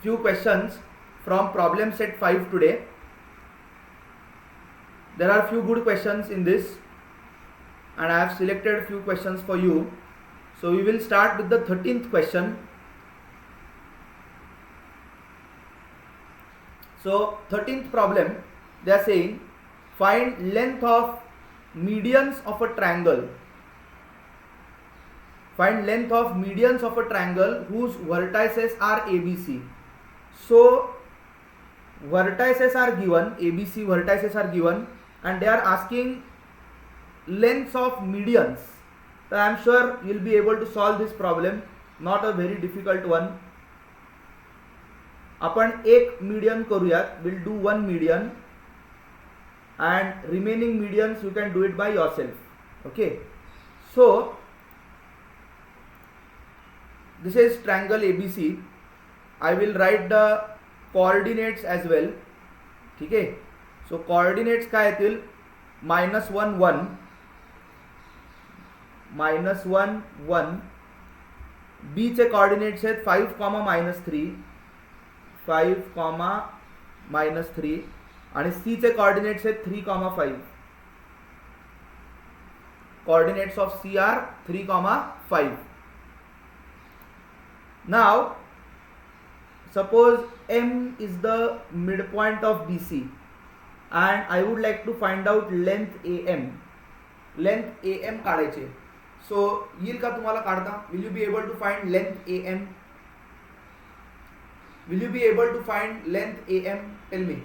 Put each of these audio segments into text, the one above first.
few questions from problem set 5 today. There are few good questions in this and I have selected few questions for you. So we will start with the 13th question. So 13th problem, they are saying find length of medians of a triangle. Find length of medians of a triangle whose vertices are ABC. So vertices are given, ABC vertices are given, and they are asking lengths of medians. So I am sure you will be able to solve this problem, not a very difficult one. आपण एक median करूयात, we'll do one median and remaining medians you can do it by yourself. Okay, so this is triangle ABC. I will write the coordinates as well. ठीक है, so coordinates काय येतील -1 1 -1 1. B चे coordinates आहेत 5, -3 5, -3 आणि C चे coordinates आहेत 3, 5. Coordinates of C are 3, 5. Now suppose M is the midpoint of BC and I would like to find out length AM. Length AM काढायचे. So येईल का तुम्हाला काढता? Will you be able to find length AM? Will you be able to find length AM? Tell me.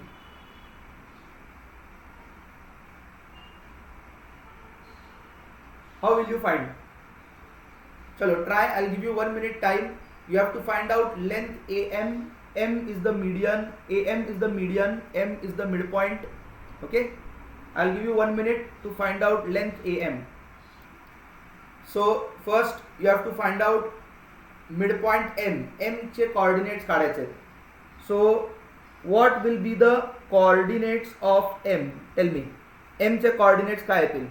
How will you find? Chalo, try. I'll give you 1 minute time. You have to find out length AM. M is the median, AM is the median, M is the midpoint. Okay, I'll give you 1 minute to find out length AM. So first you have to find out midpoint M. M चे coordinates काढायचे. So what will be the coordinates of M? Tell me. M चे coordinates काय येतील?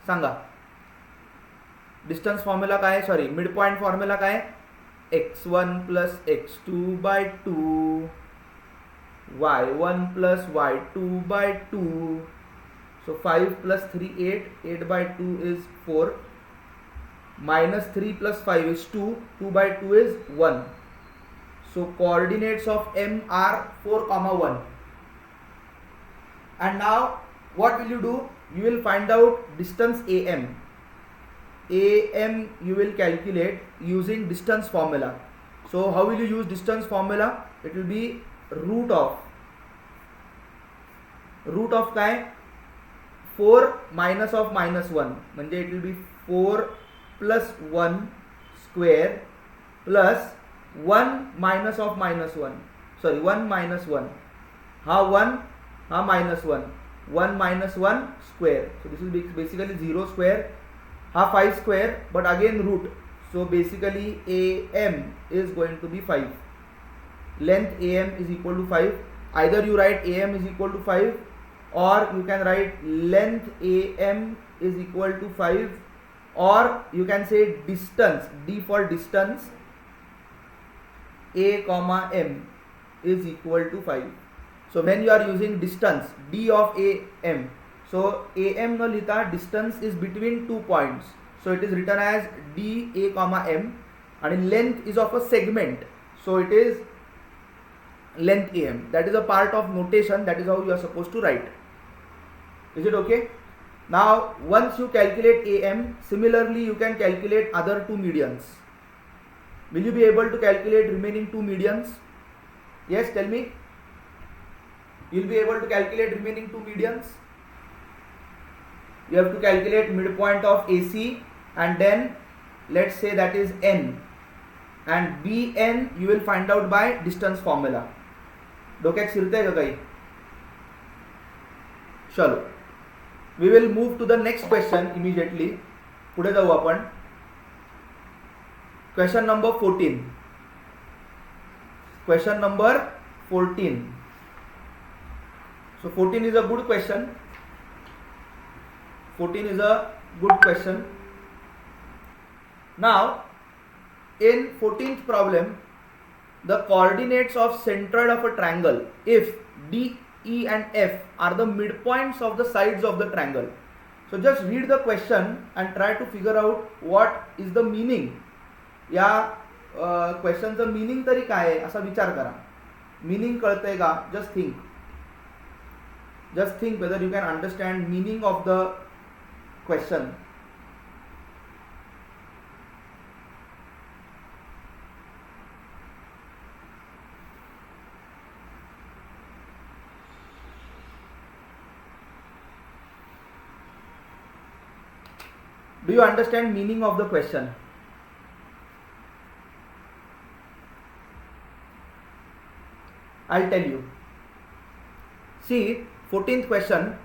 सांगा. Distance formula काय आहे? Sorry, midpoint formula काय आहे? x1 plus x2 by 2, y1 plus y2 by 2. So 5 plus 3 8, 8 by 2 is 4, minus 3 plus 5 is 2, 2 by 2 is 1. So coordinates of M are 4, 1. And now what will you do? You will find out distance AM. AM you will calculate using distance formula. So how will you use distance formula? It will be root of काय 4 minus of -1 म्हणजे it will be 4 plus 1 square plus 1 minus of -1. Sorry, 1 minus 1. हा 1 हा -1. 1 minus 1 square. So this is basically 0 square. Ha 5 square, but again root. So basically AM is going to be 5. Length AM is equal to 5. Either you write AM is equal to 5 or you can write length AM is equal to 5, or you can say distance, D for distance, A comma M is equal to 5. So when you are using distance, D of AM, so AM no lita distance is between 2 points. So it is written as DA comma M, and length is of a segment. So it is length AM. That is a part of notation. That is how you are supposed to write. Is it okay? Now once you calculate AM, similarly you can calculate other two medians. Will you be able to calculate remaining two medians? Yes, tell me. You will be able to calculate remaining two medians. You have to calculate midpoint of AC and then let's say that is N, and BN you will find out by distance formula. डोक्यात शिरतंय का काही? चलो, we will move to the next question immediately. पुढे जाऊ आपण. Question number 14. Question number 14. So 14 is a good question. 14 is a good question. Now in 14th problem the coordinates of centroid of a triangle if D, E and F are the midpoints of the sides of the triangle. So just read the question and try to figure out what is the meaning. या क्वेश्चनचं meaning तरी काय आहे असा विचार करा. Meaning कळतंय का? Just think whether you can understand meaning of the question. Do you understand meaning of the question? I'll tell you. See, 14th question.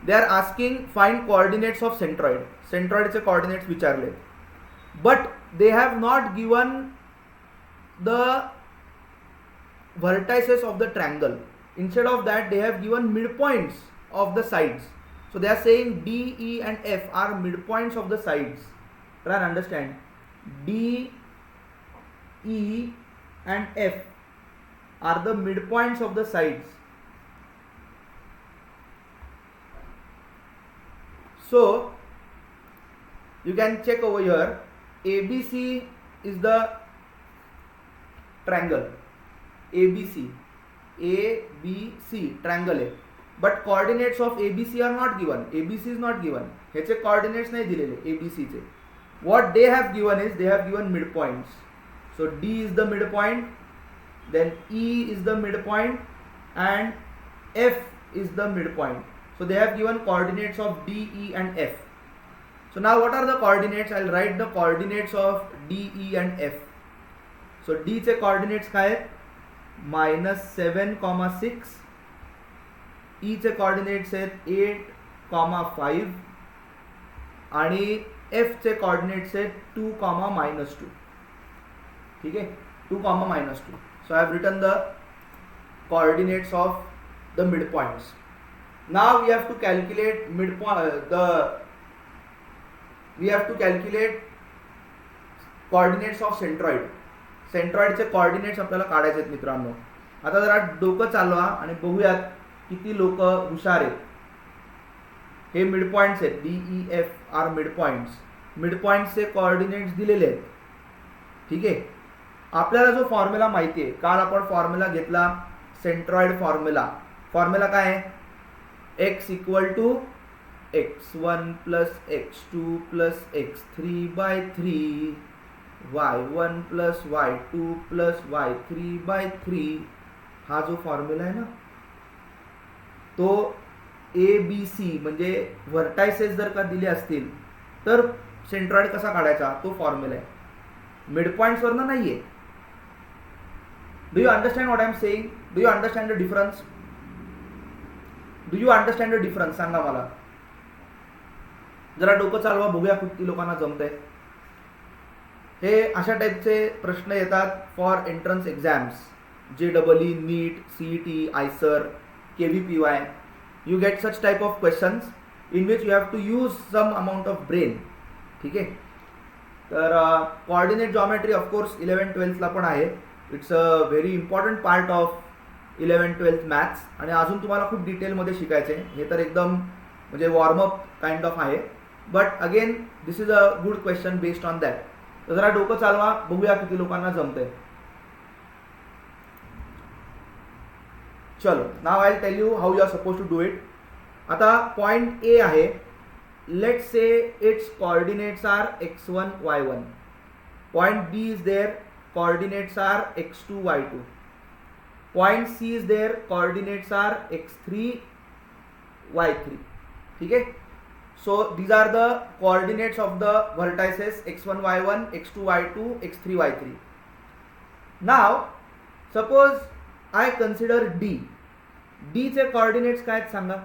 They are asking find coordinates of centroid. Centroid चे coordinates विचारले. But they have not given the vertices of the triangle. Instead of that, they have given midpoints of the sides. So they are saying D, E and F are midpoints of the sides. Try and understand. D, E and F are the midpoints of the sides. So you can check over here. ABC is the triangle. ABC triangle है. But coordinates of ABC are not given. ABC is not given. ह्याचे coordinates नहीं दिलेले ABC चे. What they have given is they have given midpoints. So D is the midpoint, then E is the midpoint, and F is the midpoint. So they have given coordinates of D, E, and F. So now what are the coordinates? I'll write the coordinates of D, E, and F. So D चे coordinates काय आहेत? -7,6. E चे coordinates आहेत 8,5 आणि F चे coordinates आहेत 2,-2. ठीक आहे, 2,-2. So I have written the coordinates of the midpoints. Now we have to calculate coordinates of centroid. Centroid चे coordinates आपल्याला काढायचे आहेत मित्रांनो. आता जरा डोकं चालवा आणि बघूयात किती लोक हुशार आहेत. हे मिडपॉइंट्स आहेत. DEF are midpoints. मिडपॉइंट्सचे कोऑर्डिनेट्स दिलेले आहेत. ठीक आहे. आपल्याला जो फॉर्म्युला माहिती आहे, काल आपण फॉर्म्युला घेतला सेंट्रॉइड फॉर्म्युला. फॉर्म्युला काय आहे? x = x1 + x2 + x3/3 y1 + y2 + y3/3. हा जो फॉर्म्युला आहे ना, तो ABC म्हणजे व्हर्टायसेस जर का दिले असतील तर सेंट्रॉइड कसा काढायचा तो फॉर्म्युला आहे. मिडपॉइंट्स वरनं नाहीये. Do you understand what I am saying? Do you understand the difference? सांगा मला. जरा डोकं चालवा, बघूया किती लोकांना जमतंय. हे अशा टाईपचे प्रश्न येतात for entrance exams. JEE, NEET, CET, ICER, KVPY. You get such type of questions in which you have to use some amount of brain. ठीक आहे. तर कोऑर्डिनेट जॉमेट्री ऑफकोर्स 11th-12th ला पण आहे. It's a very important part of 11th-12th maths. आणि अजून तुम्हाला खूप डिटेलमध्ये शिकायचं आहे. हे तर एकदम म्हणजे वॉर्मअप काइंड ऑफ आहे. But again this is a good question based on that. तर जरा डोकं चालवा, बघूया किती लोकांना जमतंय. चलो, now I tell you how you are suppose to do it. आता पॉइंट ए आहे. Let's say its coordinates are x1 y1. Point B is there, coordinates are x2 y2. Point C is there, coordinates are x3 y3. ठीक है. So these R the coordinates of the vertices x1 y1, x2 y2, x3 y3. Now suppose I consider D. D चे coordinates काय आहेत सांगा?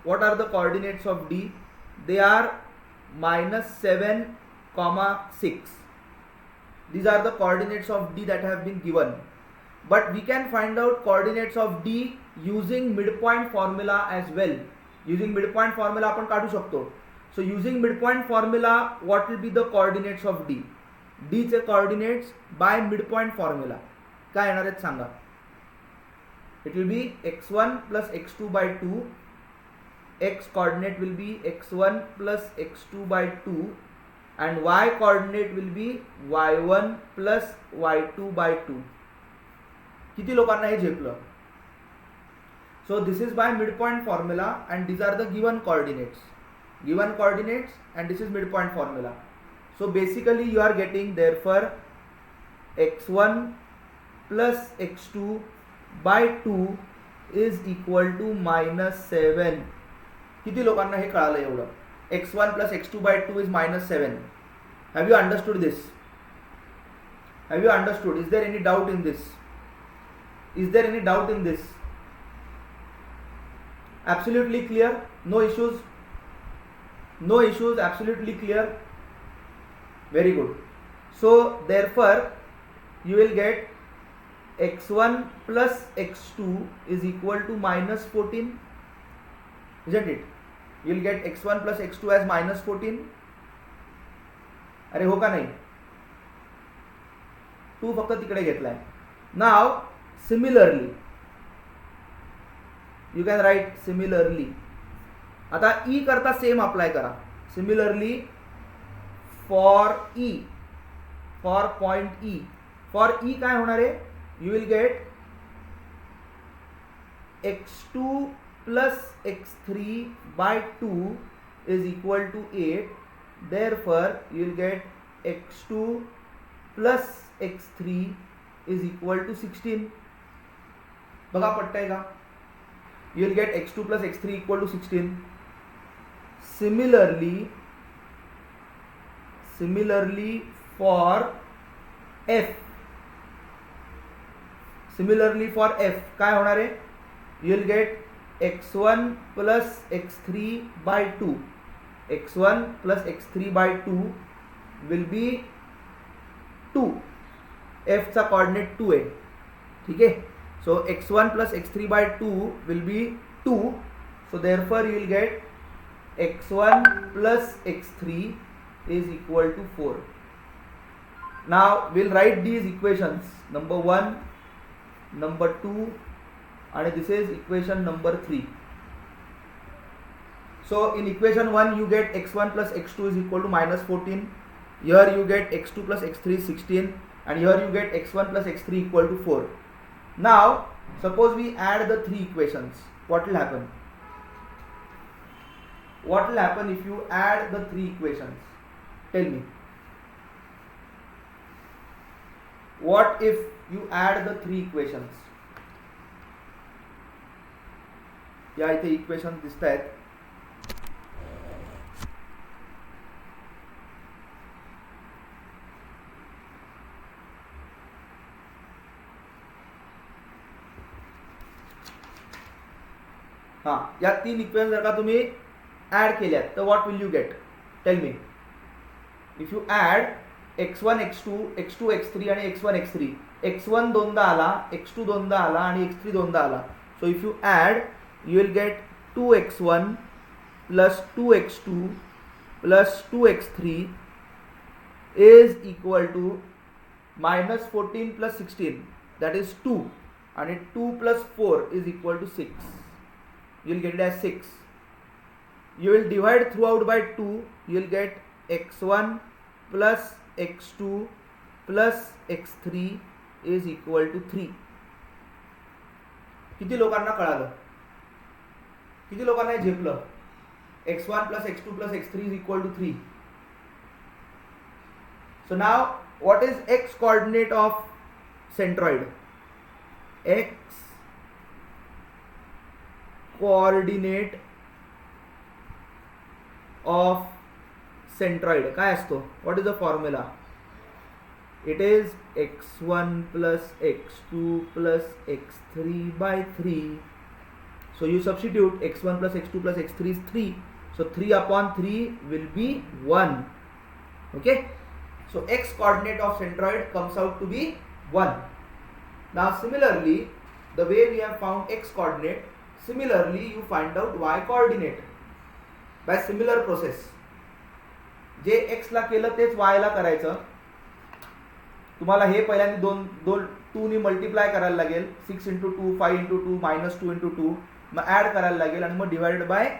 What are the coordinates of D? They are -7,6. These are the coordinates of D that have been given. But we can find out coordinates of D using midpoint formula as well. Using midpoint formula आपण काढू शकतो. So using midpoint formula, what will be the coordinates of D? D चे coordinates by midpoint formula. काय येणार आहेत सांगा. It will be x1 plus x2 by 2, x coordinate will be x1 plus x2 by 2 and y coordinate will be y1 plus y2 by 2. किती लोकांना हे झेपलं? So this is by midpoint formula and these are the given coordinates and this is midpoint formula. So basically you are getting therefore x1 plus x2 by 2 is equal to -7. किती लोकांना हे कळालं एवढं? x1 plus x2 by 2 is -7. Have you understood this? Have you understood? Is there any doubt in this? Is there any doubt in this? Absolutely clear? No issues? No issues, absolutely clear? Very good. So therefore you will get x1 plus x2 is equal to -14, isn't it? You will get x1 plus x2 as -14. अरे हो का नाही? 2 फक्त तिकडे घेतलाय. Now similarly you can write similarly. आता E करता same apply करा. Similarly for E, for point E, for E काय होणार आहे? You will get x2 plus x3 by 2 is equal to 8. Therefore you will get x2 plus x3 is equal to 16. बघा पटतंय का? You will get x2 plus x3 equal to 16. Similarly for F, काय होणार आहे? You will get x1 plus x3 by 2. x1 plus x3 by 2 will be 2. F चा coordinate 2 आहे. ठीक आहे. So x1 plus x3 by 2 will be 2. So therefore you will get x1 plus x3 is equal to 4. Now we'll write these equations, number 1, number 2, and this is equation number 3. So in equation 1 you get x1 plus x2 is equal to -14. Here you get x2 plus x3 is 16, and here you get x1 plus x3 equal to 4. Now suppose we add the 3 equations. What will happen? What will happen if you add the 3 equations? Tell me. What if you add the 3 equations? या इथे equation दिसत आहेत. हाँ, या 3 equation जर का तुम्ही add केल्यात तर what will you get? Tell me. If you add x1 x2 x2 x3 आणि x1 x3, x1 दोनदा आला, x2 दोनदा आला आणि x3 दोनदा आला. So if you add you will get 2x1 plus 2x2 plus 2x3 is equal to -14 plus 16, that is 2, and 2 plus 4 is equal to 6. You will get it as 6. You will divide throughout by 2. You will get x1 plus x2 plus x3 is equal to 3. किती लोकांना कळालं? किती लोकांना हे झेपलं? x1 plus x2 plus x3 is equal to 3. So now what is x coordinate of centroid? X coordinate of centroid काय असतो? What is the formula? It is x1 plus x2 plus x3 by 3. So you substitute x1 plus x2 plus x3 is 3. So 3 upon 3 will be 1. Okay. So x coordinate of centroid comes out to be 1. Now similarly, the way we have found x coordinate, similarly you find out y coordinate by similar process. जे x ला केलं तेच y ला करायचं. तुम्हाला हे पहिल्यांदा दोन 2 मल्टिप्लाय करायला लागेल, 6 इंटू 2, 5 इंटू 2, -2 इंटू 2, मग ॲड करायला लागेल आणि मग डिवाइडेड बाय,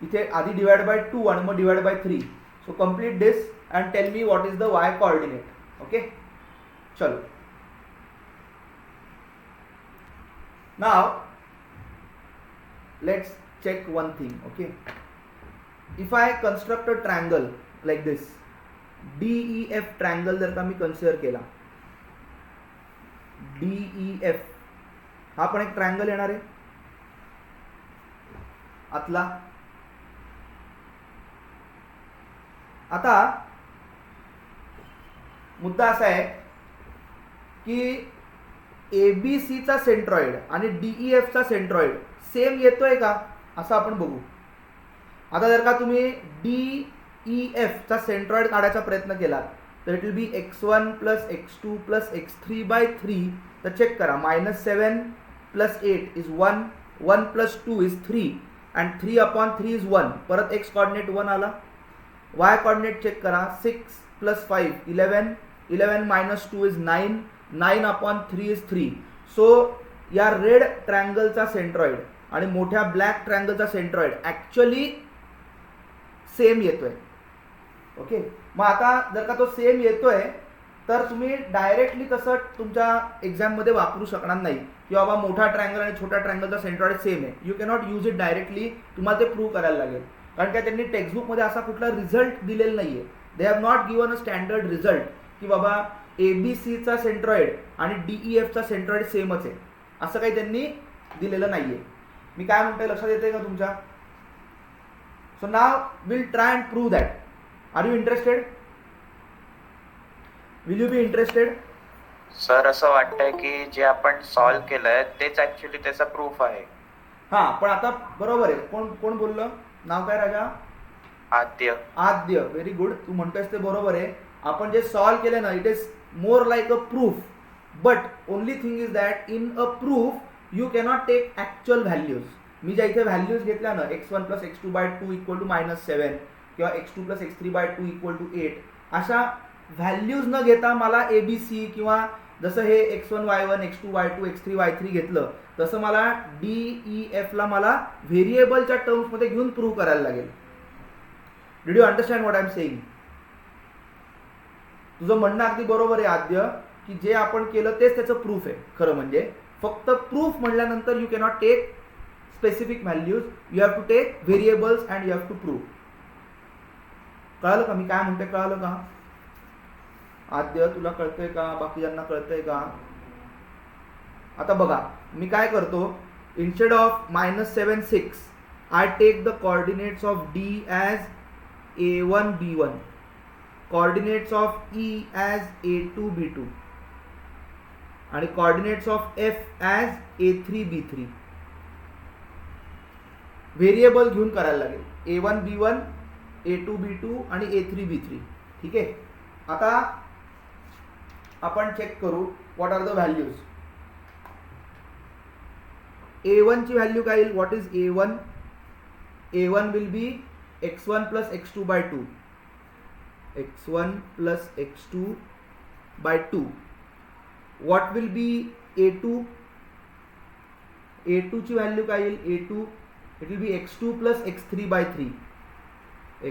इथे आधी डिवाइड बाय 2 आणि मग divide by 3. So complete this and tell me what is the Y coordinate. Okay, चलो. नाव let's check one thing. Okay, if I construct a triangle like this, DEF triangle जर का मी consider केला, DEF हा पण एक triangle येणार आहे आतला. आता मुद्दा असा आहे की ABC चा सेंट्रॉइड आणि DEF चा सेंट्रॉइड सेम येतोय का असं आपण बघू. आता जर का तुम्ही DEF चा सेंट्रॉइड काढायचा प्रयत्न केला तर it will be x1 plus x2 plus x3 by 3. तर चेक करा, -7 plus 8 is 1, 1 plus 2 is 3 and 3/3 is 1. परत x कॉर्डिनेट 1 आला. y कॉर्डिनेट चेक करा, 6 plus 5 11, 11 minus 2 is 9, 9/3 is 3. So या रेड ट्रायंगलचा सेंट्रॉइड आणि मोठ्या ब्लॅक ट्रायंगलचा सेंट्रॉइड ॲक्च्युअली सेम येतोय. Okay, मग आता जर का तो सेम येतोय तर तुम्ही डायरेक्टली तसं तुमच्या एक्झाममध्ये वापरू शकणार नाही की बाबा मोठा ट्रायंगल आणि छोट्या ट्रायंगलचा सेंट्रॉइड सेम आहे. You cannot use it directly. तुम्हाला ते प्रूव्ह करायला लागेल, कारण का त्यांनी टेक्स्टबुकमध्ये असा कुठला रिझल्ट दिलेला नाही आहे. They have not given a standard result की बाबा ABCचा सेंट्रॉइड आणि DEFचा सेंट्रॉइड सेमच आहे, असं काही त्यांनी दिलेलं नाहीये. मी काय म्हणतोय लक्षात येते का तुमच्या? So now will try and prove that. Are you interested? Will you be interested? Sir असं वाटतंय की जे आपण सॉल्व केलंय तेच ऍक्च्युअली त्याचा प्रूफ आहे. हा, पण आता बरोबर आहे. कोण कोण बोललं? नाव काय राजा? आद्य. आद्य, व्हेरी गुड. तू म्हणतोयस ते बरोबर आहे. आपण जे सॉल्व केले ना, it is more like a proof. But only thing is that in a proof you cannot take actual values. मी ज्या इथे व्हॅल्यूज घेतल्या ना, x1 plus x2 by 2 equal to -7 किंवा x2 plus x3 bye 2 equal to 8, अशा values न घेता मला ABC किंवा जसं हे x1 y1 x2 y2 x3 y3 घेतलं तसं मला DEFला मला व्हेरिएबलच्या टर्म्समध्ये घेऊन प्रूव्ह करायला लागेल. Did you understand what I am saying? तुझं म्हणणं अगदी बरोबर आहे आद्य, की जे आपण केलं तेच त्याचं प्रूफ आहे. खरं म्हणजे फक्त प्रूफ म्हटल्यानंतर you cannot take specific values, you have to take variables and you have to prove. कळालं का मी काय म्हणते? कळालं का आद्य? तुला कळतंय का? बाकीच्यांना कळतंय का? आता बघा, मी काय करतो, instead of -7 6 I take the coordinates of D as A1 B1, coordinates of E as A2 B2 आणि coordinates of F as A3 B3. Variable घेऊन करायला लागेल, A1 B1, A2 B2 आणि A3 B3. ठीक आहे. आता आपण चेक करू what are the values. A1 ची व्हॅल्यू काय येईल? What is A1? A1 will be x1 plus x2 by 2, x1 plus x2 by 2. What will be A2? A2 ची व्हॅल्यू काय येईल? A2 it will be x2 plus x3 by 3,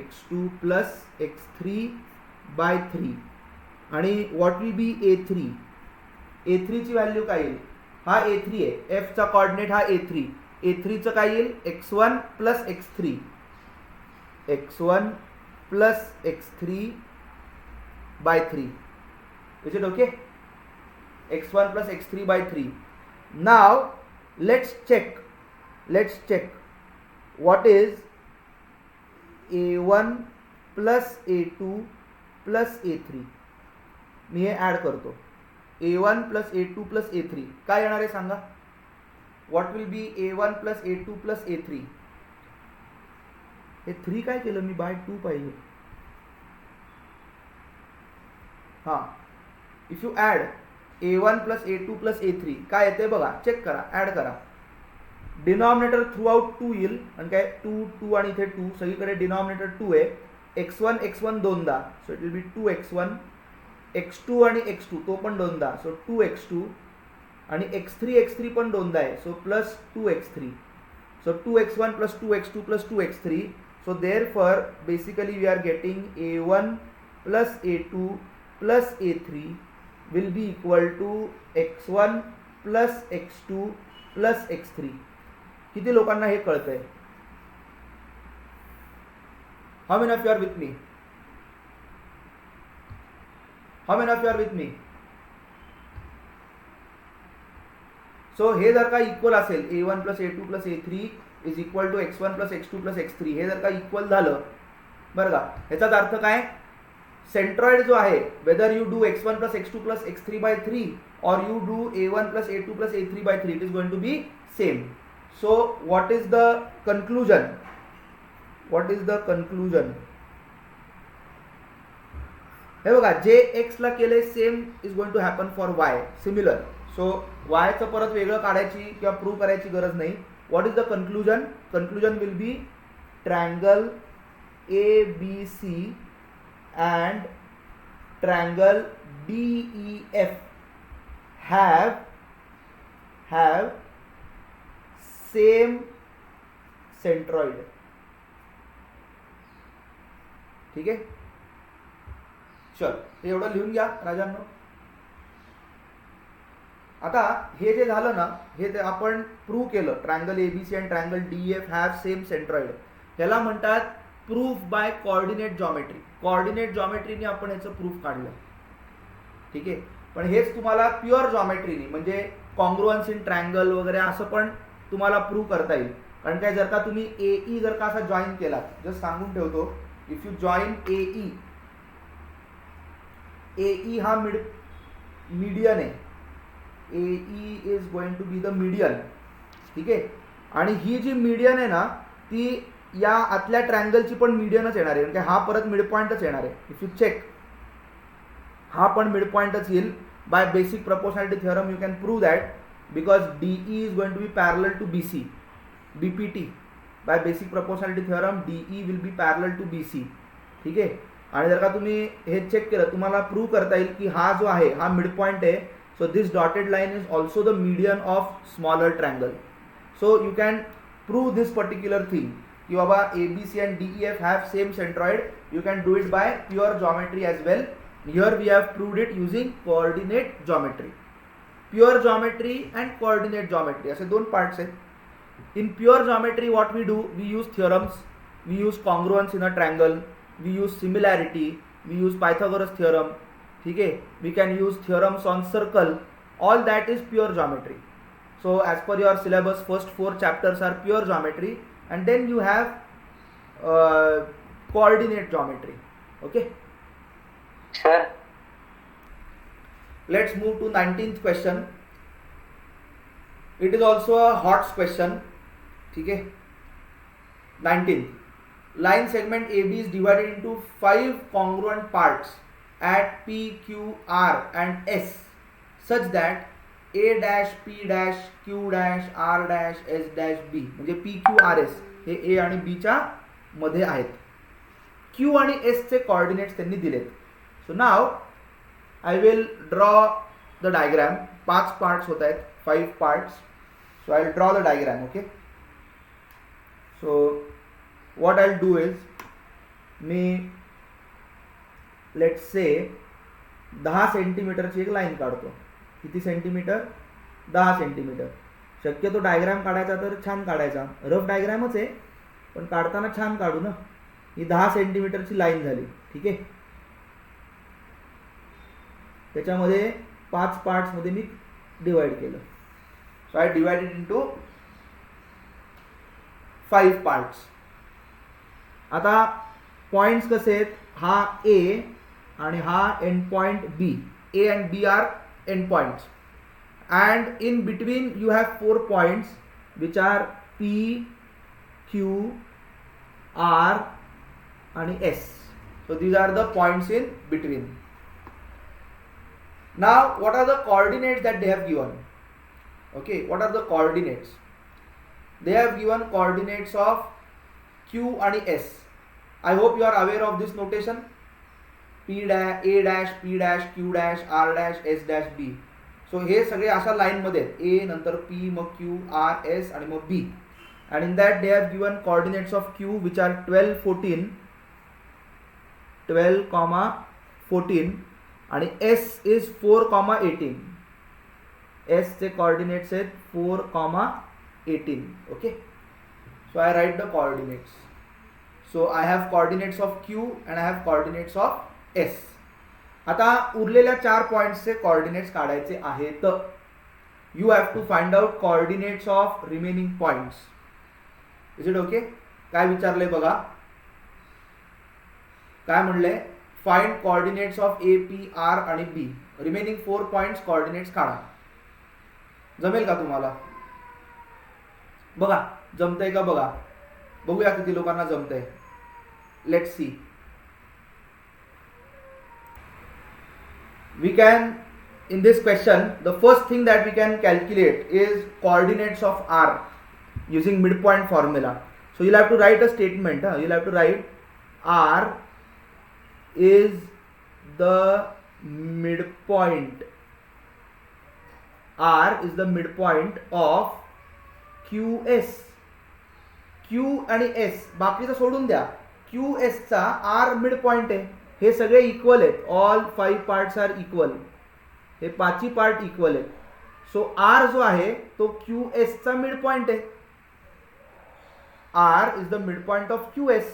x2 plus x3 by 3. आणि what will be A3? A3 ची value काय येईल? हा A3 आहे, F चा कोऑर्डिनेट हा A3. A3 चं काय येईल? x1 plus x3, x1 plus x3 by 3. Is it okay? x1 plus x3 by 3. Now let's check what is A1 plus A2 plus A3. मी हे ॲड करतो, A1 plus A2 plus A3. काय येणार आहे सांगा? What will be A1 plus A2 plus A3? हे 3 काय केलं मी? Bye 2 पाहिजे. हां, if you add A1 plus A2 plus A3 काय येते बघा, चेक करा, ॲड करा. डिनॉमिनेटर थ्रू आउट 2 येईल आणि काय 2 2 आणि इथे 2, सगळीकडे डिनॉमिनेटर 2 आहे. x1 दोनदा, so it will B 2x1, x2 आणि x2 तो पण दोनदा, सो 2x2 आणि x3 पण दोनदा आहे, so plus 2x3, so 2x1 plus 2x2 plus 2x3. So therefore basically we are getting a1 plus a2 plus a3 will be equal to x1 plus x2 plus x3. किती लोकांना हे कळतंय? How many of you are with me? How many of you are with me? So हे जर का equal असेल a1 plus a2 plus a3 is equal to x1 plus x2 plus x3, हे जर का इक्वल झालं बरं का, ह्याचाच अर्थ काय, सेंट्रॉइड जो आहे whether you do x1 plus x2 plus x3/3 और you do a1 plus a2 plus a3/3, it is going to be same. So what is the conclusion? What is the conclusion? हे बघा, जे x ला केले same is going to happen for y, similar. So yचं परत वेगळं काढायची किंवा प्रूव्ह करायची गरज नाही. What is the conclusion? Conclusion will be triangle ABC and triangle DEF have same centroid. ठीक आहे, चल हे एवढं लिहून घ्या राजांनो. आता हे जे झालं ना, हे ते आपण प्रूव्ह केलं, triangle ABC and triangle DF have same centroid. ह्याला म्हणतात proof by coordinate geometry. Coordinate जॉमेट्रीने आपण ह्याचं प्रूफ काढलं. ठीक आहे, पण हेच तुम्हाला प्युअर जॉमेट्रीने म्हणजे कॉन्ग्रुअन्स इन ट्रायंगल वगैरे असं पण तुम्हाला प्रूव्ह करता येईल. कारण काय, जर का तुम्ही एई जर का असा जॉईन केला, जस्ट सांगून ठेवतो, इफ यू जॉईन एई हा मीडियन आहे, AE is going to be the median. ठीक आहे, आणि ही जी मीडियन आहे ना, ती या आतल्या ट्रायंगलची पण मीडियनच येणार आहे, म्हणजे हा परत मिड पॉइंटच येणार आहे. इफ यू चेक, हा पण मिड पॉइंटच येईल. By basic proportionality theorem you can prove that, because DE is going to be parallel to BC. BPT by basic proportionality theorem DE will be parallel to BC. ठीक आहे, आणि जर का तुम्ही हे चेक केलं, तुम्हाला प्रूव्ह करता येईल की हा जो आहे हा मिड पॉइंट आहे. So this dotted line is also the median of smaller triangle. So you can prove this particular thing कि बाबा ABC and DEF have same centroid. You can do it by pure geometry as well. Here we have proved it using coordinate geometry. Pure geometry and coordinate geometry असे दोन parts आहेत. In pure geometry what we do, we use theorems, we use congruence in a triangle, we use similarity, we use Pythagoras theorem. ठीक है, we can use theorems on circle. All that is pure geometry. So as per your syllabus, first 4 chapters are pure geometry, and then you have coordinate geometry. Okay, sure. Let's move to 19th question. It is also a hot question. ठीक है, 19th. Line segment AB is divided into 5 congruent parts at P, Q, R and S such that A dash, P dash, Q dash, R dash, S dash, B म्हणजे P, Q, R, S हे A आणि B च्या मध्ये आहेत. Q आणि S चे coordinates त्यांनी दिलेत. So now I will draw the diagram. 5 parts होत आहेत, 5 parts. So I will draw the diagram. Okay, so what I will do is, me let's say 10 सेंटीमीटरची एक लाईन काढतो. किती सेंटीमीटर? 10 सेंटीमीटर. शक्यतो डायग्राम काढायचा तर छान काढायचा, रफ डायग्रामच आहे पण काढताना छान काढू ना. ही 10 सेंटीमीटरची लाईन झाली. ठीक आहे, त्याच्यामध्ये 5 पार्ट्समध्ये मी डिवाइड केलं. So I divided into 5 parts. आता पॉइंट्स कसे आहेत, हा A आणि हा end point B. A and B are end points, and in between you have 4 points which are P, Q, R and S. So these are the points in between. Now what are the coordinates that they have given? Okay, what are the coordinates? They have given coordinates of Q and S. I hope you are aware of this notation. P dash A dash P dash Q dash R dash S dash B. So हे सगळे अशा लाईनमध्ये आहेत, ए नंतर P मग Q R S आणि मग B. And in that they have given coordinates of Q which are 12, 14 12, 14 आणि एस इज 4, 18. एस चे कोऑर्डिनेट्स आहेत 4, 18. Okay, so I write the coordinates. So I have coordinates of Q and I have coordinates of S. आता उरलेल्या 4 पॉईंट्सचे coordinates काढायचे आहेत. You have to find out coordinates of remaining points. Is it okay? काय विचारलंय बघा, काय म्हणलंय, find coordinates of A P R आणि बी. रिमेनिंग 4 पॉईंट्स कोऑर्डिनेट्स काढा. जमेल का तुम्हाला? बघा जमतंय का बघा, बघूया किती लोकांना जमतंय. Let's see. We can, in this question, the first thing that we can calculate is coordinates of R using midpoint formula. So you'll have to write a statement. You'll have to write R is the midpoint. R is the midpoint of QS. Q आणि S बाकीचं सोडून द्या. QS चा R midpoint आहे. हे सगळे equal आहेत. All 5 parts are equal. हे 5ही पार्ट इक्वल आहेत. सो आर जो आहे तो क्यू एस चा मिड पॉइंट आहे. R is the mid point of Q S.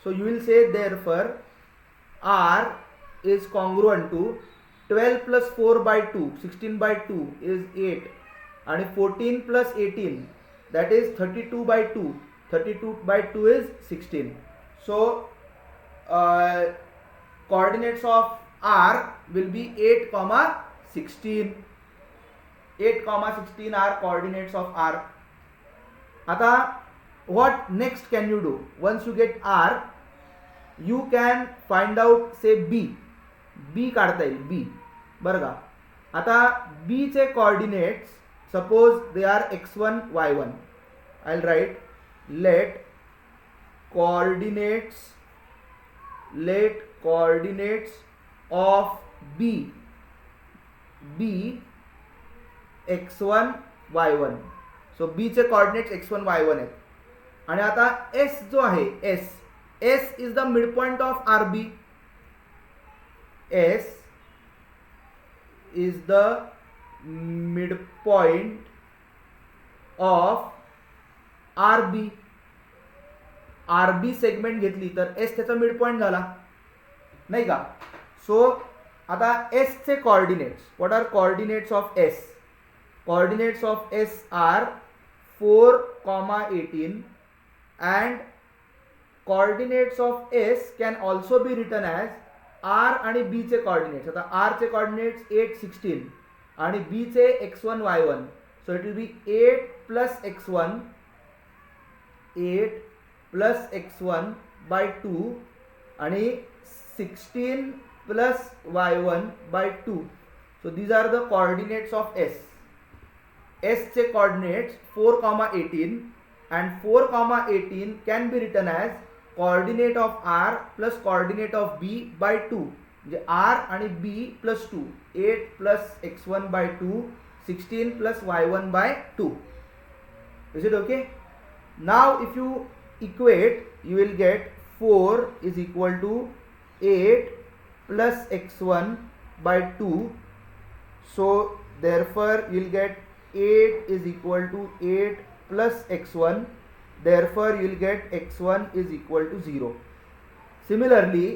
So you will say therefore R is congruent to 12 plus 4/2, 16/2 is 8 आणि 14 प्लस 18 that is 32/2. 32/2 is 16. So coordinates of R will be 8, 16. 8, 16 are coordinates of R. आता what next can you do? Once you get R, you can find out say B. B काढता येईल B. बरं का? आता B चे coordinates suppose they are x1, y1. I'll write let coordinates of B be x1, y1. So B चे coordinates x1, y1 आहेत. आणि आता S जो आहे S is the midpoint of RB. S is the midpoint of RB. RB segment घेतली तर S त्याचा mid point झाला नाही का? सो आता S चे coordinates, what are coordinates of S? Coordinates of S are 4, 18 and coordinates of S can also be written as R आणि B चे कोऑर्डिनेट्स. आता R चे कोऑर्डिनेट्स 8, 16 आणि B चे x1, y1. So it will be 8 plus x1 plus x1 by 2 आणि 16 plus y1 by 2. So these are the coordinates of S. S चे coordinates 4, 18 and 4, 18 can be written as coordinate of R plus coordinate of B by 2. म्हणजे R आणि B plus 2. 8 plus x1 by 2, 16 plus y1 by 2. Is it okay? Now if you equate, you will get 4 is equal to 8 plus x1 by 2. So therefore you will get 8 is equal to 8 plus x1. Therefore you will get x1 is equal to 0. Similarly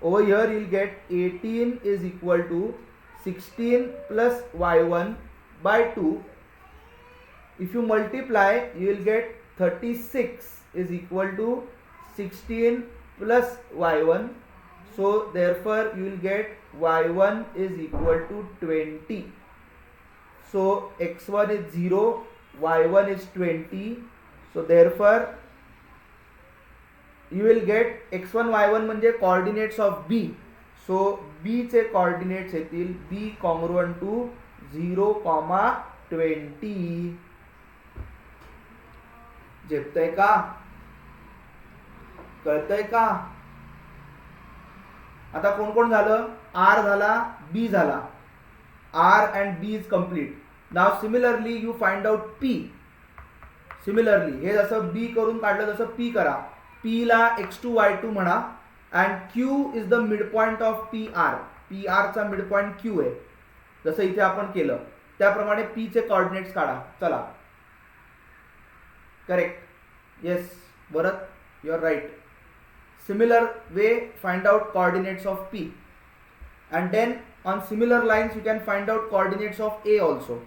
over here you will get 18 is equal to 16 plus y1 by 2. If you multiply you will get 36 is equal to 16 plus y1. So therefore you will get y1 is equal to 20. So x1 is 0, y1 is 20. So therefore you will get x1, y1 म्हणजे coordinates of B. So B चे coordinates येतील B congruent to 0, 20. झेपतंय का? कळतंय का? आता कोण कोण झालं, आर झाला, बी झाला, R and B is complete. Now similarly you find out P. Similarly हे जसं बी करून काढलं तसं पी करा. पी ला x2y2 म्हणा and Q is the mid point of P R. P आरचा मिड पॉइंट क्यू आहे, जसं इथे आपण केलं त्याप्रमाणे पी चे कॉर्डिनेट्स काढा. चला, correct, yes Bharat, you are right. Similar way find out coordinates of p and then on similar lines you can find out coordinates of a also.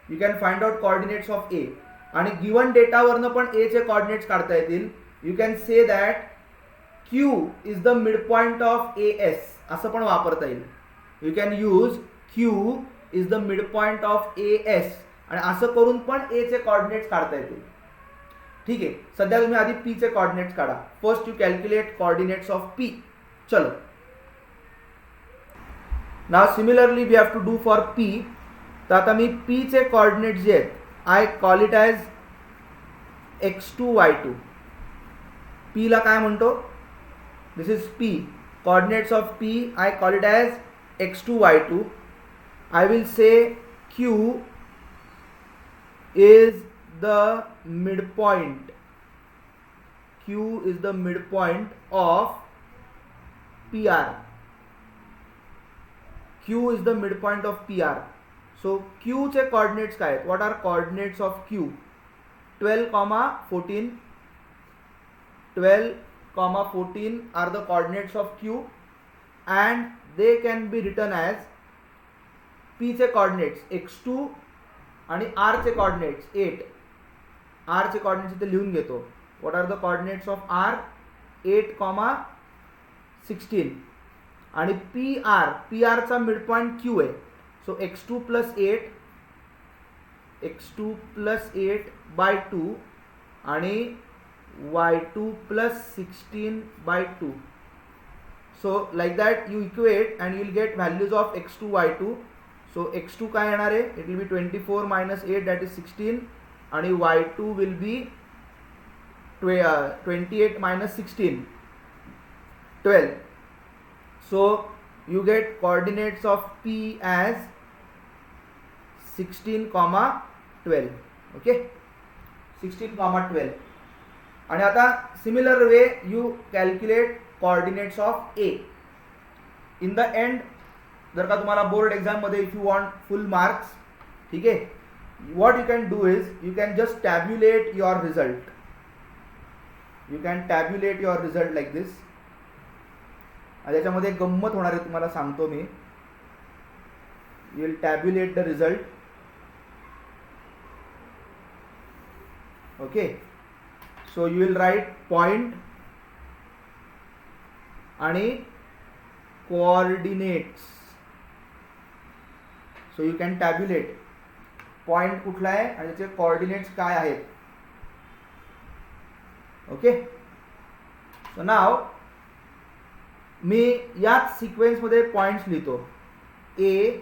You can find out coordinates of a आणि given data वरनं पण a चे coordinates काढता येतील. You can say that q is the midpoint of as असं पण वापरता येईल. You can use q is the midpoint of as आणि असं करून पण a चे coordinates काढता येतील. ठीक आहे, सध्या तुम्ही आधी p चे coordinates काढा. First you calculate coordinates of p. चलो, now similarly we have to do for p. तर आता मी p चे coordinates जे आहेत I call it as x2y2. p ला काय म्हणतो, this is p. coordinates of p I call it as x2y2. I will say q is the midpoint. q is the midpoint of pr. q is the midpoint of pr. So q चे coordinates काय आहेत? What are coordinates of q? 12, 14. 12, 14 are the coordinates of q and they can be written as p चे coordinates x2 आणि r चे coordinates 8. r चे coordinates इथे लिहून घेतो. What are the coordinates of r? 8, 16 आणि pr चा midpoint q आहे. So x2 plus 8 by 2 आणि y2 plus 16 by 2. So like that you equate and you will get values of x2, y2. So x2 काय येणार आहे, it will be 24 minus 8, that is 16 आणि y2 will be 28 minus 16, 12. So you get coordinates of p as 16, 12. Okay, 16, 12. आणि आता similar way you calculate coordinates of a. In the end जर का तुम्हाला board exam मध्ये if you want full marks, ठीक आहे, what you can do is you can just tabulate your result. You can tabulate your result like this. आणि त्याच्यामध्ये गंमत होणार आहे, तुम्हाला सांगतो मी. You will tabulate the result. Okay, so you will write point आणि coordinates. so you can tabulate point कुठला आहे आणि त्याचे coordinates काय आहेत. ओके, so now मी याच सिक्वेन्स मध्ये पॉइंट्स लिहितो. a,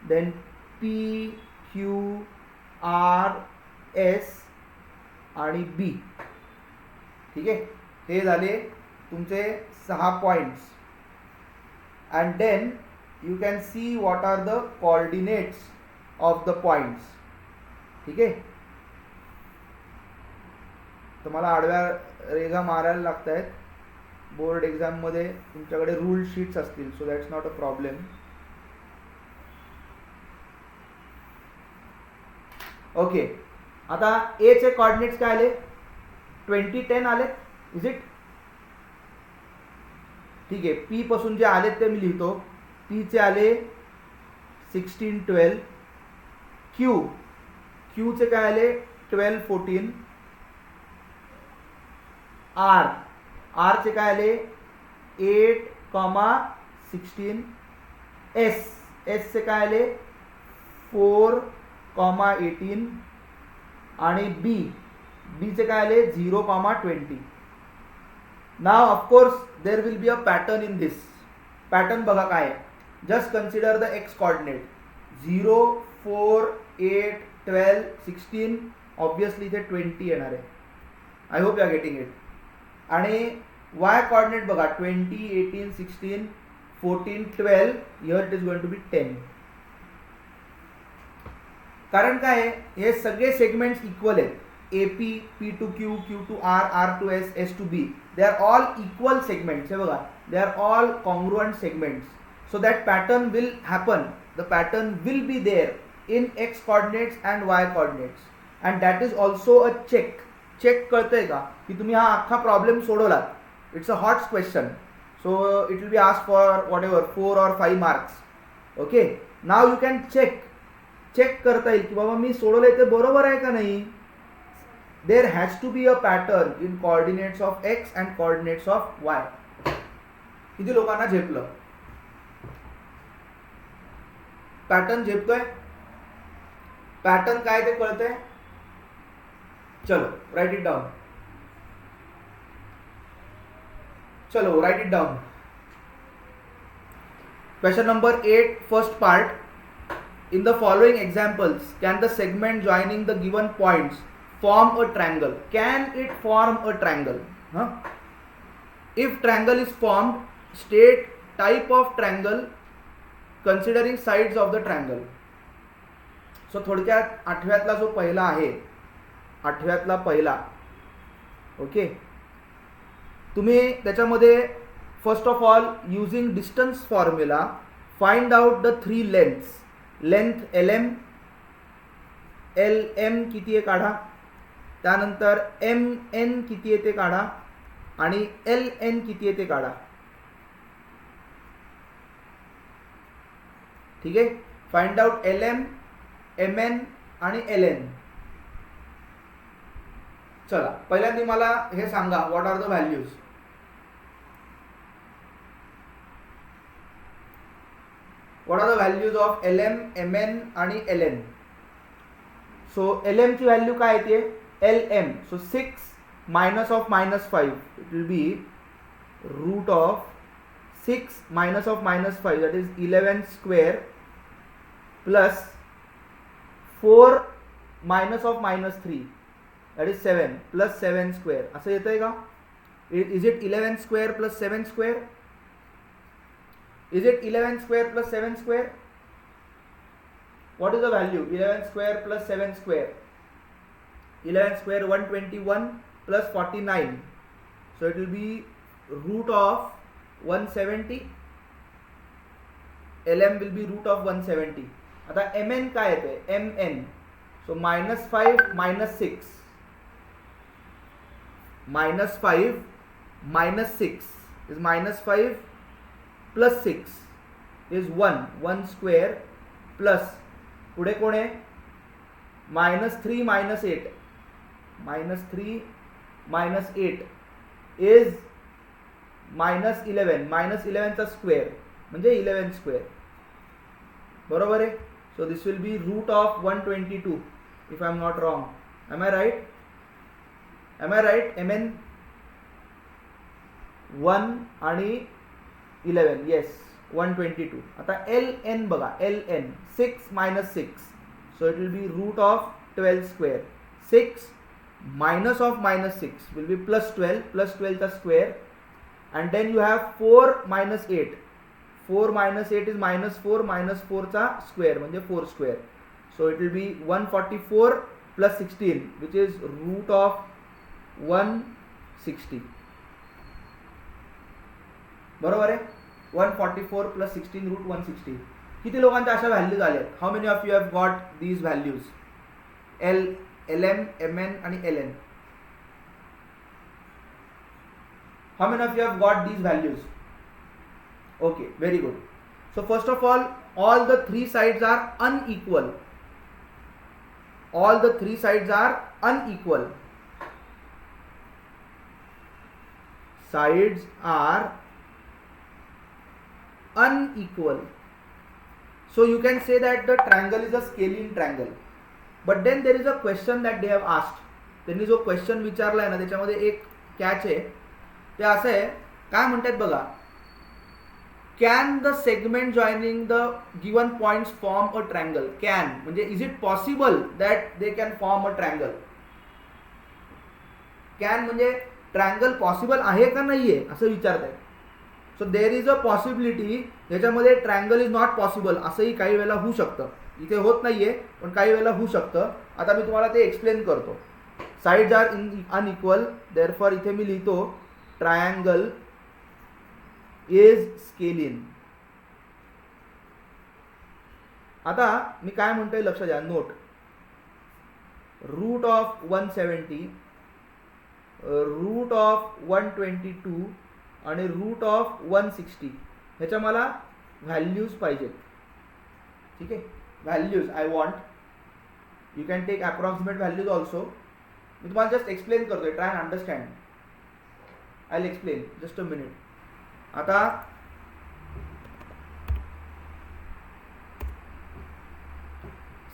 then p, q, r, s आणि बी. ठीक आहे, हे झाले तुमचे 6 points. And then you can see what are the coordinates of the points. ठीक आहे, तर मला आडव्या रेघा मारायला लागत आहेत. बोर्ड एक्झाममध्ये तुमच्याकडे रूल शीट्स असतील, so that's not a problem. Okay, आता ए चे कॉर्डिनेट्स काय आले, 20, 10 आले. Is it? ठीक आहे, पी पासून जे आले ते मी लिहितो. पी चे आले 16, 12. क्यू चे काय आले 12, 14. आर चे काय आले 8, 16. एस चे काय आले 4, 18. आणि बी चे काय आले 0, 20. Now of course there will be a pattern in this. Pattern बघा काय आहे. Just consider the X coordinate 0, 4, 8, 12, 16. Obviously इथे 20 येणार आहे. I hope you are getting it. आणि y coordinate बघा 20, 18, 16, 14, 12. Here it is going to be 10. कारण काय आहे, हे सगळे सेगमेंट्स इक्वल आहेत. AP, P to Q, Q to R, R to S, S to B. They are all equal segments. हे बघा, they are all congruent segments. So that pattern will happen. The pattern will be there in X coordinates and Y coordinates. And that is also a check. Check कळतंय का की तुम्ही हा अख्खा problem सोडवलात. It's a hot question. So it will be asked for whatever 4 or 5 marks. Okay. Now you can check. Check करता येईल की बाबा मी सोडवलंय ते बरोबर आहे का नाही. There has to be a pattern in coordinates of X and coordinates of Y. किती लोकांना झेपलं? पॅटर्न झेपतोय? पॅटर्न काय ते कळतंय? चलो राइट इट डाउन. चलो right it down. Question number 8, first part. In the following examples, can the segment joining the given points form a triangle? Can it form a triangle? Huh? If triangle is formed, state type of triangle considering sides of the triangle. So थोडक्यात आठव्यातला जो पहिला आहे, आठव्यातला पहिला, okay, तुम्ही त्याच्यामध्ये first of all using distance formula find out the 3 lengths. Length LM, LM किती आहे काढा, त्यानंतर MN किती आहे ते काढा आणि LN किती आहे ते काढा. ठीक आहे. फाइंड आउट LM, MN आणि LN. चला पहिल्यांदा मला हे सांगा, what are the values. What are the values of LM, MN आणि LN? So LM ची व्हॅल्यू काय येते? LM. So 6 minus of -5. It will be root of 6 minus of -5, that is 11 square plus 4 minus of -3, that is 7 plus 7 square. असं येतंय का? Is it 11 square plus 7 square? Is it 11 square plus 7 square? What is the value? 11 square plus 7 square. 11 square 121 plus 49. So it will be root of 170. LM will be root of 170. आता MN काय येते? MN. So -5 -6. -5 -6 is -5 plus 6 is 1 square plus पुढे कोण आहे? -3 -8. -3 -8 is -11. -11 चा square म्हणजे 11 square. बरोबर आहे. So this will be root of 122 if I am not wrong. Am I right? MN 1 आणि 11. येस, 122. आता LN बघा, LN 6 minus 6. So it will be root of 12 square. 6 minus of -6 will be plus 12. Plus 12 चा square. And then you have 4 minus 8. 4 minus 8 is -4. -4 चा square म्हणजे 4 square. So it will be 144 plus 16, which is root of 160. बरोबर आहे. 144 plus 16 root 160. किती लोकांच्या अशा values आल्यात? How many of you have got these values? LM, MN आणि LN. How many of you have got these values? Okay, very good. So first of all the 3 sides are unequal. All the 3 sides are unequal. Sides are unequal. So you can say that the triangle is a scalene triangle. But then there is a question that they have asked. त्यांनी जो question विचारलाय ना त्याच्यामध्ये एक catch आहे. ते असं आहे, काय म्हणतात बघा, can the segment joining the given points form a triangle. Can म्हणजे is it possible that they can form a triangle. Can म्हणजे ट्रायंगल पॉसिबल आहे का नाही आहे असं विचारत आहे. So there is a possibility याच्यामध्ये ट्रायंगल इज नॉट पॉसिबल असंही काही वेळेला होऊ शकतं. इथे होत नाहीये पण काही वेळेला होऊ शकतं. आता मी तुम्हाला ते एक्सप्लेन करतो. साइड्स आर अनइक्वल, देअरफॉर इथे मी लिहितो ट्रायंगल इज स्केलिन. आता मी काय म्हणतोय लक्षात द्या. Note root of 170, root of 122 आणि रूट ऑफ 160 ह्याच्या मला व्हॅल्यूज पाहिजेत. ठीक आहे, values I want. You can take approximate values also. मी तुम्हाला जस्ट एक्सप्लेन करतोय. Try and understand. I will explain just a minute. आता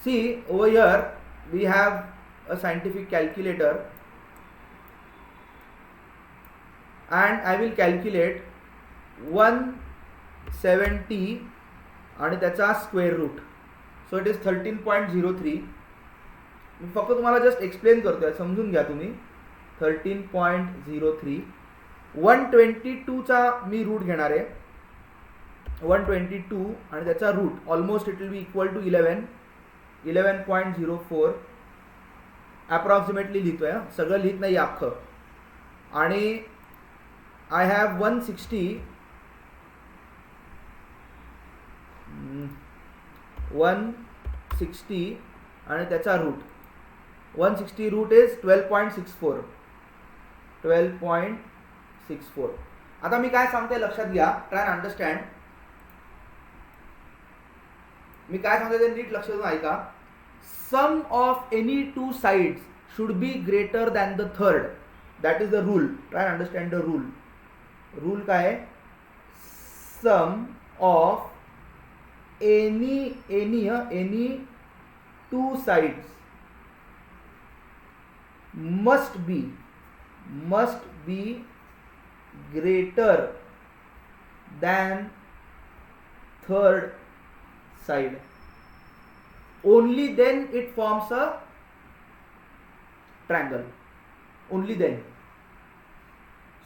see over here we have a scientific calculator and I will calculate 170 आणि त्याचा square root. So it is 13.03. मी फक्त तुम्हाला just explain करतोय, समजून घ्या तुम्ही. 13.03. 122चा मी रूट घेणार आहे. 122 आणि त्याचा root almost it will be equal to 11.04. Approximately लिहितोय, सगळं लिहित नाही अख्खं. आणि आय हॅव 160 आणि त्याचा रूट 160 रूट इज 12.64. 12.64. आता मी काय सांगते लक्षात घ्या. Try and understand. मी काय सांगते ते नीट लक्ष देऊन ऐका. Sum of any two sides should be greater than the third. That is the rule. Try and understand the rule. Rule काय आहे. Sum of any two sides must be greater than third side. Only then it forms a triangle. Only then.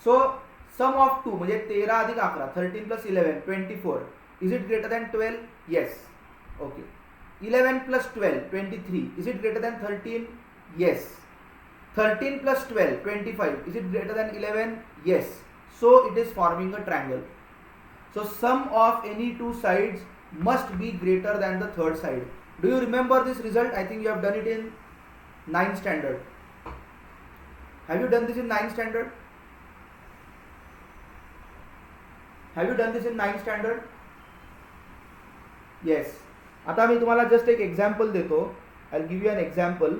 So sum of 2 म्हणजे 13 अधिक 11, 13 plus 11, 24. Is it greater than 12? Yes. Okay. 11 plus 12, 23. Is it greater than 13? Yes. 13 plus 12, 25. Is it greater than 11? Yes. So it is forming a triangle. So sum of any two sides must be greater than the third side. Do you remember this result? I think you have done it in 9th standard. Have you done this in 9th standard? Have you done this in 9th standard? Yes. आता मी तुम्हाला just एक example देतो. I will give you an example.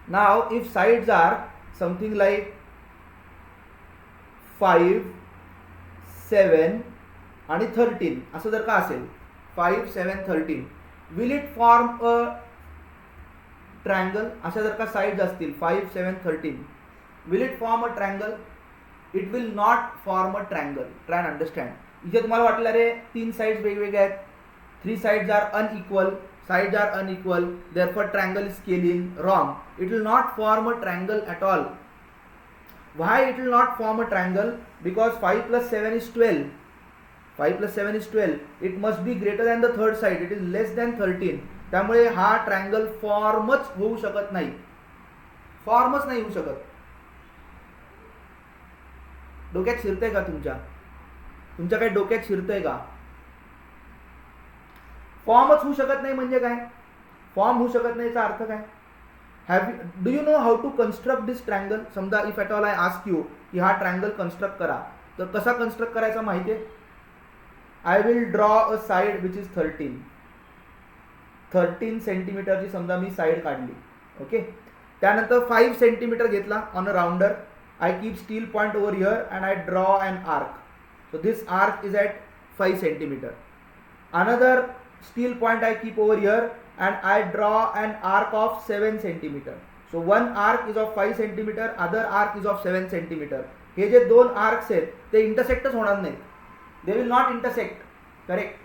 Now if sides are something like 5, 7 आणि 13 असं जर का असेल 5, 7, 13 will it form a triangle. अशा जर का साइड्स असतील 5, 7, 13 will it form a triangle? It will not form a triangle. Try and understand. इथे तुम्हाला वाटलं अरे 3 साइड्स वेगवेगळे आहेत. 3 sides are unequal. Sides are unequal. Therefore, triangle is scaling. Wrong. It will not form a triangle at all. Why it will not form a triangle? Because 5 plus 7 is 12. 5 plus 7 is 12. It must be greater than the third side. It is less than 13. त्यामुळे हा triangle फॉर्मच होऊ शकत नाही. फॉर्मच नाही होऊ शकत. डोक्यात शिरतंय का तुमच्या काही डोक्यात शिरतंय का? फॉर्मच होऊ शकत नाही म्हणजे काय? फॉर्म होऊ शकत नाहीचा अर्थ काय? Do you know how to construct this triangle? समजा if at all I ask you की हा ट्रायंगल कन्स्ट्रक्ट करा, तर कसा कन्स्ट्रक्ट करायचा माहिती आहे? I will draw a side which is 13 सेंटीमीटरची समजा मी साइड काढली. ओके. त्यानंतर 5 सेंटीमीटर घेतला on a rounder. I keep steel point over here and I draw an arc. So this arc is at 5 centimetre. Another steel point I keep over here and I draw an arc of 7 centimeter. So one arc is of 5 centimeter, other arc is of 7 centimeter. हे जे दोन arcs आहेत ते इंटरसेक्टच होणार नाहीत. They will not intersect. Correct.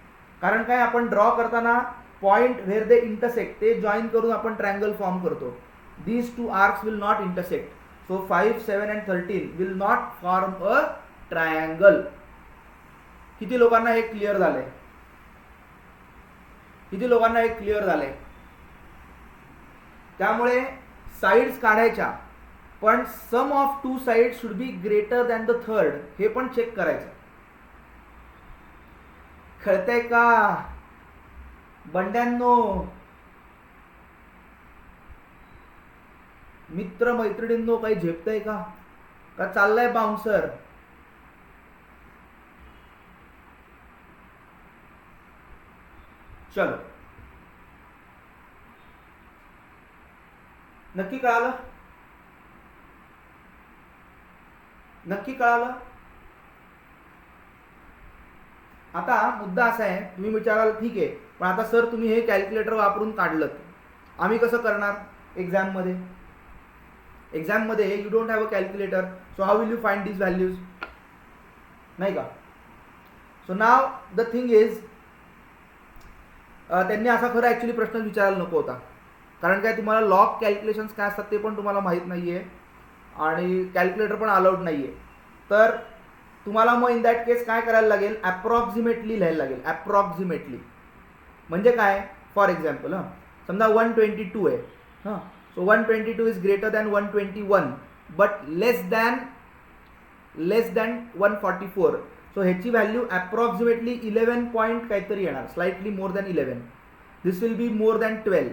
कारण काय, आपण ड्रॉ करताना पॉइंट व्हेअर दे इंटरसेक्ट ते जॉईन करून आपण ट्रायंगल फॉर्म करतो. These two arcs will not intersect. So 5, 7 and 13 will not form a triangle. किती लोकांना हे क्लिअर झालंय? किती लोकांना हे क्लिअर झालंय? त्यामुळे साइड्स काढायच्या, पण sum of two side should be greater than the third, हे पण चेक करायचं. कळतंय का बंड्यांनो? मित्र मैत्रिणींनो, काही झेपतंय का चाललंय बाउन्सर? चलो, नक्की कळालं? नक्की कळालं? आता मुद्दा असा आहे, तुम्ही विचाराल ठीक आहे, पण आता सर तुम्ही हे कॅल्क्युलेटर वापरून काढलं, आम्ही कसं करणार एक्झाममध्ये? एक्झाममध्ये you don't have a calculator, so how will you find this values? नाही का? So now the thing is, त्यांनी असा खरं ॲक्च्युली प्रश्न विचारायला नको होता, कारण काय तुम्हाला लॉग कॅल्क्युलेशन्स काय असतात ते पण तुम्हाला माहीत नाही आहे आणि कॅल्क्युलेटर पण अलाउड नाही आहे. तर तुम्हाला मग इन दॅट केस काय करायला लागेल? ॲप्रॉक्सिमेटली लिहायला लागेल. ॲप्रॉक्सिमेटली म्हणजे काय? फॉर एक्झाम्पल समजा 122 आहे, हां, so 122 is greater than 121 but less than 144. So ह्याची व्हॅल्यू अप्रॉक्सिमेटली 11 पॉईंट काहीतरी येणार, slightly more than 11. This will be more than 12.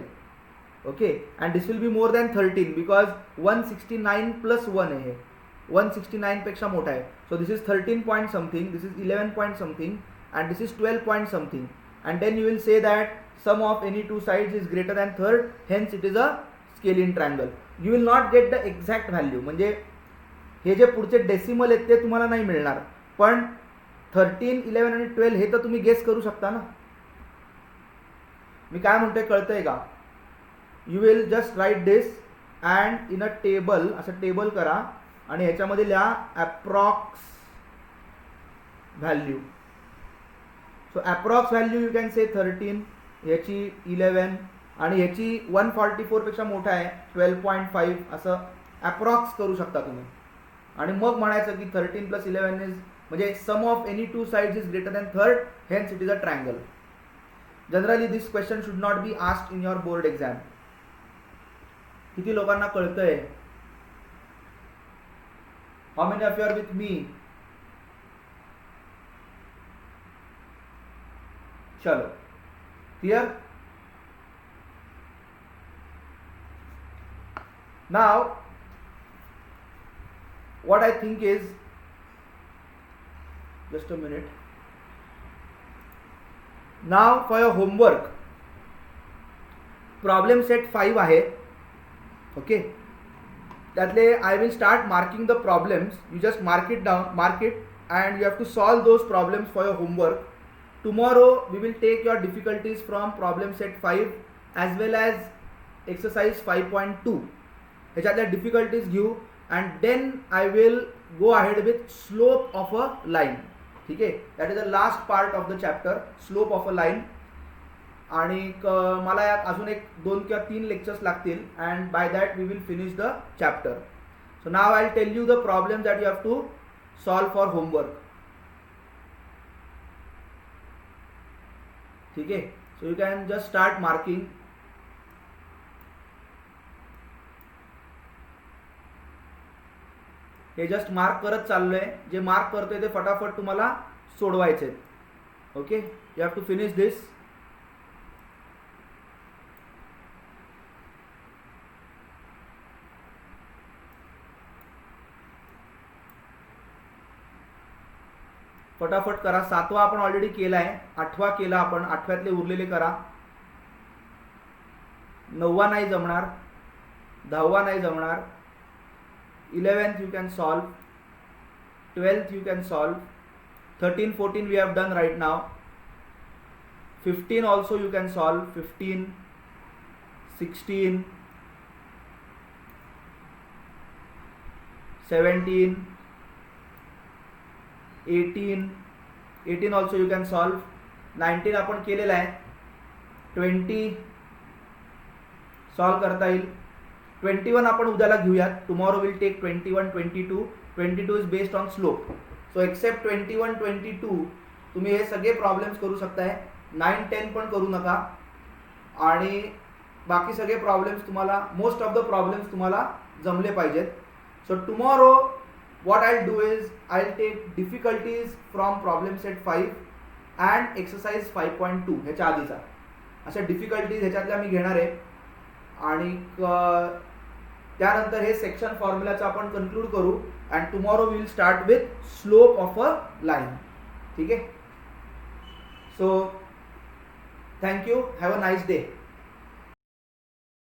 Okay, and this will be more than 13 because 169 plus 1 आहे, 169 पेक्षा मोठा आहे. So this is 13 point something, this is 11 point something and this is 12 point something. And then you will say that sum of any two sides is greater than third, hence it is a scalene triangle. You will not get the exact value, म्हणजे हे जे पुढचे decimal आहेत ते तुम्हाला नाही मिळणार, पण 13, 11 आणि 12 हे तर तुम्ही गेस करू शकता ना. मी काय म्हणतोय कळतंय का? You will just write this and in a table, असं टेबल करा आणि ह्याच्यामध्ये लिहा approx value. So approx value you can say 13, ह्याची 11 आणि ह्याची 144 पेक्षा मोठा आहे 12.5, असं अप्रॉक्स करू शकता तुम्ही. आणि मग म्हणायचं की 13 प्लस 11 इज, म्हणजे sum of any two sides is greater than third, hence it is a triangle. Generally this question should not be asked in your board exam. किती लोकांना कळतंय? How many of you are with me? चलो, clear? Now what I think is, just a minute, now for your homework problem set 5 आहे. Okay, त्यातले I will start marking the problems. You just mark it down, mark it, and you have to solve those problems for your homework. Tomorrow we will take your difficulties from problem set 5 as well as exercise 5.2. ह्याच्यातल्या difficulties घेऊ and then I will go ahead with slope of a line. ठीक आहे, that is the last part of the chapter, slope of a line. आणि मला यात अजून एक 2 किंवा 3 लेक्चर्स लागतील and by that we will finish the chapter. So now I tell you the problem that you have to solve for homework. ठीक आहे, so you can just start marking. हे जस्ट मार्क करत चाललोय, जे mark करतोय ते फटाफट तुम्हाला सोडवायचे. Okay, you have to finish this. फटाफट करा. 7वा आपण ऑलरेडी केलाय, 8वा केला आपण, 8व्यातले उरलेले करा. 9वा नाही जमणार, 10वा नाही जमणार, 11th you can solve, 12th you can solve, 13, 14 we have done right now, 15 also you can solve, 15, 16, 17, 18 also you can solve, 19 आपण केलेला आहे, 20 सॉल्व करता येईल, 21 आपण उद्याला घेऊयात. Tomorrow will take 21, 22. 22 is based on slope. So except 21, 22 तुम्ही हे सगळे प्रॉब्लेम्स करू शकताय. 9, 10 पण करू नका. आणि बाकी सगळे प्रॉब्लेम्स तुम्हाला, मोस्ट ऑफ द प्रॉब्लेम्स तुम्हाला जमले पाहिजेत. So tomorrow what I'll do is I'll take difficulties from problem set 5 and exercise 5.2 ह्याच्या आधीचा अशा डिफिकल्टीज ह्याच्यातल्या मी घेणार आहे. आणि त्यानंतर हे सेक्शन फॉर्म्युलाचं आपण कन्क्लूड करू. And tomorrow will start with slope of a line. ठीक आहे. So thank you. Have a nice day.